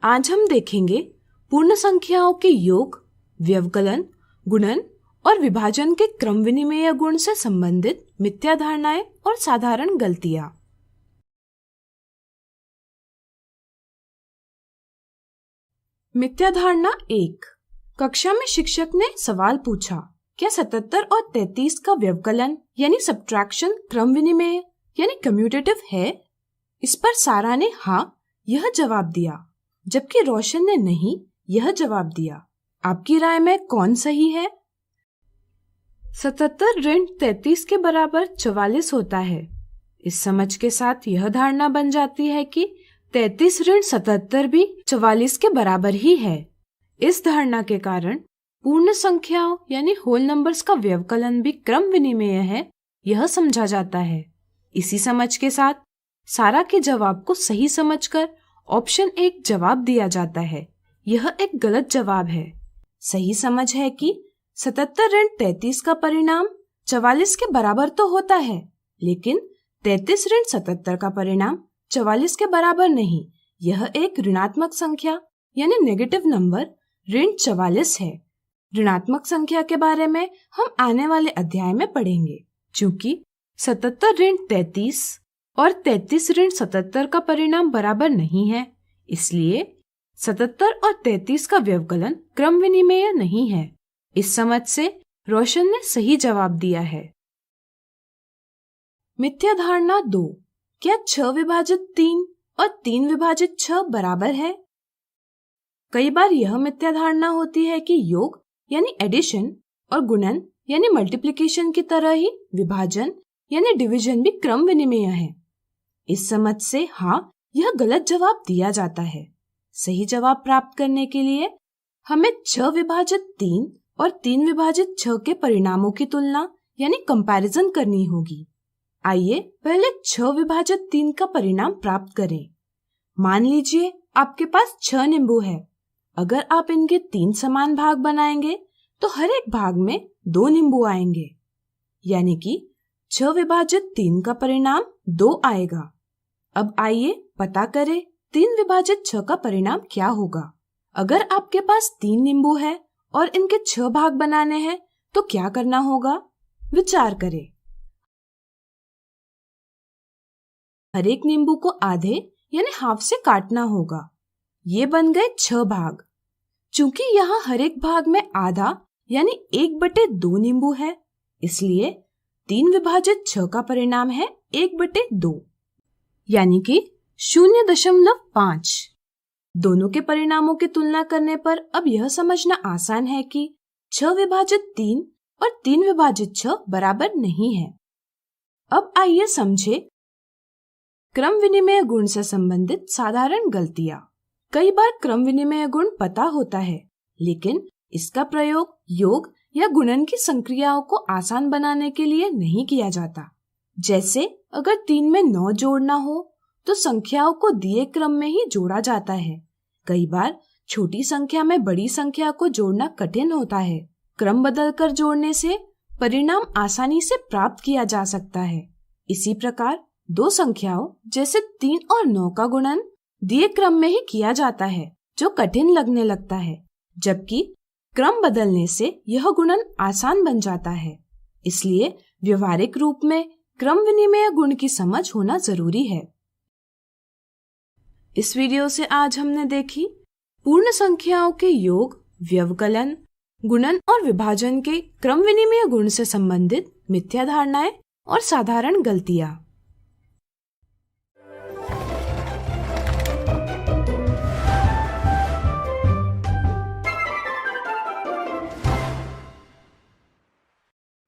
आज हम देखेंगे पूर्ण संख्याओं के योग, व्यवकलन, गुणन और विभाजन के क्रम विनिमेय गुण से संबंधित मिथ्या धारणाएं और साधारण गलतियां। मिथ्या धारणा 1। कक्षा में शिक्षक ने सवाल पूछा, क्या 77 और 33 का व्यवकलन यानी सब्ट्रैक्शन क्रम विनिमेय यानी कम्यूटेटिव है? इस पर सारा ने हाँ यह जवाब दिया, जबकि रोशन ने नहीं यह जवाब दिया। आपकी राय में कौन सही है? 77 ऋण 33 के बराबर 44 होता है। इस समझ के साथ यह धारणा बन जाती है कि 33 ऋण 77 भी 44 के बराबर ही है। इस धारणा के कारण पूर्ण संख्याओं यानी होल नंबर्स का व्यवकलन भी क्रम विनिमेय है, यह समझा जाता है। इसी समझ के साथ सारा के जवाब को सही समझकर ऑप्शन 1 जवाब दिया जाता है। यह एक गलत जवाब है। सही समझ है कि 77 ऋण 33 का परिणाम 44 के बराबर तो होता है, लेकिन 33 ऋण 77 का परिणाम 44 के बराबर नहीं। यह एक ऋणात्मक संख्या यानी नेगेटिव नंबर ऋण 44 है। ऋणात्मक संख्या के बारे में हम आने वाले अध्याय में पढ़ेंगे। चूंकि 77 ऋण 33 और 33 ऋण 77 का परिणाम बराबर नहीं है, इसलिए 77 और 33 का व्यवकलन क्रम विनिमेय नहीं है। इस समझ से रोशन ने सही जवाब दिया है। मिथ्या धारणा 2। क्या 6 विभाजित 3 और 3 विभाजित 6 बराबर है? कई बार यह मिथ्या धारणा होती है कि योग यानी एडिशन और गुणन यानी मल्टीप्लिकेशन की तरह ही विभाजन यानी डिवीजन भी क्रम विनिमेय है। इस समझ से हाँ यह गलत जवाब दिया जाता है। सही जवाब प्राप्त करने के लिए हमें 6 विभाजित 3 और 3 विभाजित 6 के परिणामों की तुलना यानी कंपैरिजन करनी होगी। आइए पहले 6 विभाजित 3 का परिणाम प्राप्त करें। मान लीजिए आपके पास 6 नींबू है। अगर आप इनके 3 समान भाग बनाएंगे तो हर एक भाग में 2 नींबू आएंगे, यानी कि 6 विभाजित 3 का परिणाम 2 आएगा। अब आइए पता करें 3 विभाजित 6 का परिणाम क्या होगा। अगर आपके पास 3 नींबू है और इनके 6 भाग बनाने हैं तो क्या करना होगा? विचार करें। हर एक नींबू को आधे यानी हाफ से काटना होगा। ये बन गए 6 भाग। चूंकि यहाँ हर एक भाग में आधा यानी 1/2 नींबू है, इसलिए 3 विभाजित 6 का परिणाम है 1/2 यानी कि 0.5। दोनों के परिणामों की तुलना करने पर अब यह समझना आसान है कि 6 विभाजित 3 और 3 विभाजित 6 बराबर नहीं है। अब आइए समझे क्रम विनिमेय गुण से संबंधित साधारण गलतियां। कई बार क्रम विनिमेय गुण पता होता है, लेकिन इसका प्रयोग योग या गुणन की संक्रियाओं को आसान बनाने के लिए नहीं किया जाता। जैसे अगर 3 में 9 जोड़ना हो तो संख्याओं को दिए क्रम में ही जोड़ा जाता है। कई बार छोटी संख्या में बड़ी संख्या को जोड़ना कठिन होता है। क्रम बदलकर जोड़ने से परिणाम आसानी से प्राप्त किया जा सकता है। इसी प्रकार 2 संख्याओं जैसे 3 और 9 का गुणन दिए क्रम में ही किया जाता है, जो कठिन लगने लगता है, जबकि क्रम बदलने से यह गुणन आसान बन जाता है। इसलिए व्यवहारिक रूप में क्रम विनिमेय गुण की समझ होना जरूरी है। इस वीडियो से आज हमने देखी पूर्ण संख्याओं के योग, व्यवकलन, गुणन और विभाजन के क्रम विनिमेय गुण से संबंधित मिथ्या धारणाएं और साधारण गलतियां।